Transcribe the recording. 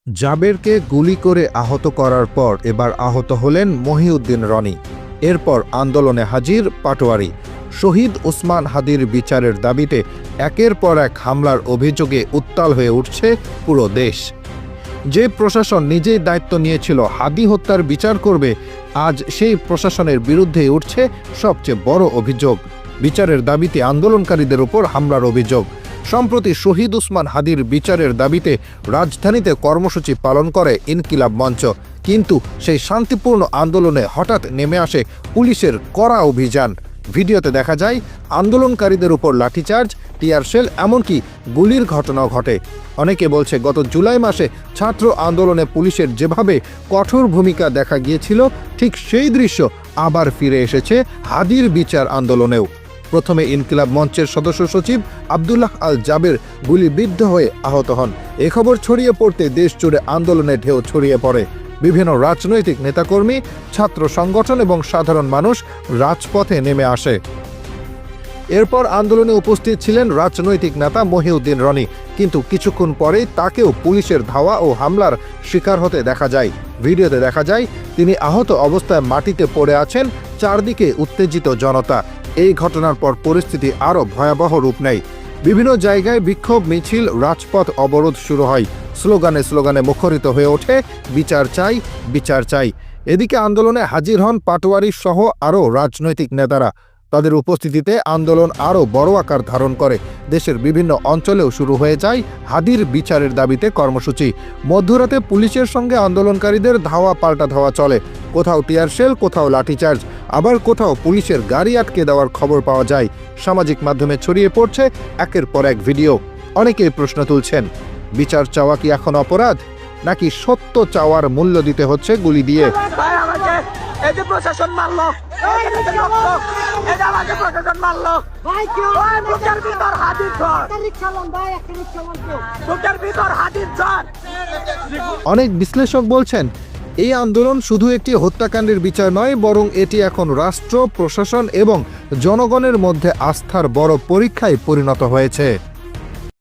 জাবেরকে গুলি করে আহত করার পর এবার আহত হলেন মহিউদ্দিন রনি। এরপর আন্দোলনে হাজির পাটোয়ারি। শহীদ ওসমান হাদির বিচারের দাবিতে একের পর এক হামলার অভিযোগে উত্তাল হয়ে উঠছে পুরো দেশ। যে প্রশাসন নিজেই দায়িত্ব নিয়েছিল হাদি হত্যার বিচার করবে, আজ সেই প্রশাসনের বিরুদ্ধে উঠছে সবচেয়ে বড় অভিযোগ। বিচারের দাবিতে আন্দোলনকারীদের উপর হামলার অভিযোগ। সম্প্রতি শহীদ ওসমান হাদির বিচারের দাবিতে রাজধানীতে কর্মসূচি পালন করে ইনকিলাব মঞ্চ, কিন্তু সেই শান্তিপূর্ণ আন্দোলনে হঠাৎ নেমে আসে পুলিশের কড়া অভিযান। ভিডিওতে দেখা যায় আন্দোলনকারীদের উপর লাঠিচার্জ, টিয়ার শেল, এমনকি গুলির ঘটনাও ঘটে। অনেকে বলছে গত জুলাই মাসে ছাত্র আন্দোলনে পুলিশের যেভাবে কঠোর ভূমিকা দেখা গিয়েছিল, ঠিক সেই দৃশ্য আবার ফিরে এসেছে হাদির বিচার আন্দোলনেও। প্রথমে ইনকিলাব মঞ্চের সদস্য সচিব আব্দুল্লাহ আল জাবের গুলিবিদ্ধ হয়ে আহত হন। এ খবর ছড়িয়ে পড়তে দেশ জুড়ে আন্দোলনের ঢেউ ছড়িয়ে পড়ে। বিভিন্ন রাজনৈতিক নেতাকর্মী, ছাত্র সংগঠন এবং সাধারণ মানুষ রাজপথে নেমে আসে। এরপর আন্দোলনে উপস্থিত ছিলেন রাজনৈতিক নেতা মহিউদ্দিন রনি, কিন্তু কিছুক্ষণ পরেই তাকেও পুলিশের ধাওয়া ও হামলার শিকার হতে দেখা যায়। ভিডিওতে দেখা যায় তিনি আহত অবস্থায় মাটিতে পড়ে আছেন, চারদিকে উত্তেজিত জনতা। এই ঘটনার পর পরিস্থিতি আরও ভয়াবহ রূপ নেয়। বিভিন্ন জায়গায় বিক্ষোভ মিছিল, রাজপথ অবরোধ শুরু হয়। স্লোগানে স্লোগানে মুখরিত হয়ে ওঠে বিচার চাই, বিচার চাই। এদিকে আন্দোলনে হাজির হন পাটোয়ারি সহ আরও রাজনৈতিক নেতারা। তাদের উপস্থিতিতে আন্দোলন আরও বড় আকার ধারণ করে। দেশের বিভিন্ন অঞ্চলেও শুরু হয়ে যায় হাদির বিচারের দাবিতে কর্মসূচি। মধ্যরাতে পুলিশের সঙ্গে আন্দোলনকারীদের ধাওয়া পাল্টা ধাওয়া চলে। কোথাও টিয়ার শেল, কোথাও লাঠিচার্জ, আবার কোথাও পুলিশের গাড়ি আটকে দেওয়ার খবর পাওয়া যায়। সামাজিক মাধ্যমে ছড়িয়ে পড়ছে একের পর এক ভিডিও। অনেকেই প্রশ্ন তুলছেন, বিচার চাওয়া কি এখন অপরাধ, নাকি সত্য চাওয়ার মূল্য দিতে হচ্ছে গুলি দিয়ে? অনেক বিশ্লেষক বলছেন, এই আন্দোলন শুধু একটি হত্যাকাণ্ডের বিচার নয়, বরং এটি এখন রাষ্ট্র, প্রশাসন এবং জনগণের মধ্যে আস্থার বড় পরীক্ষায় পরিণত হয়েছে।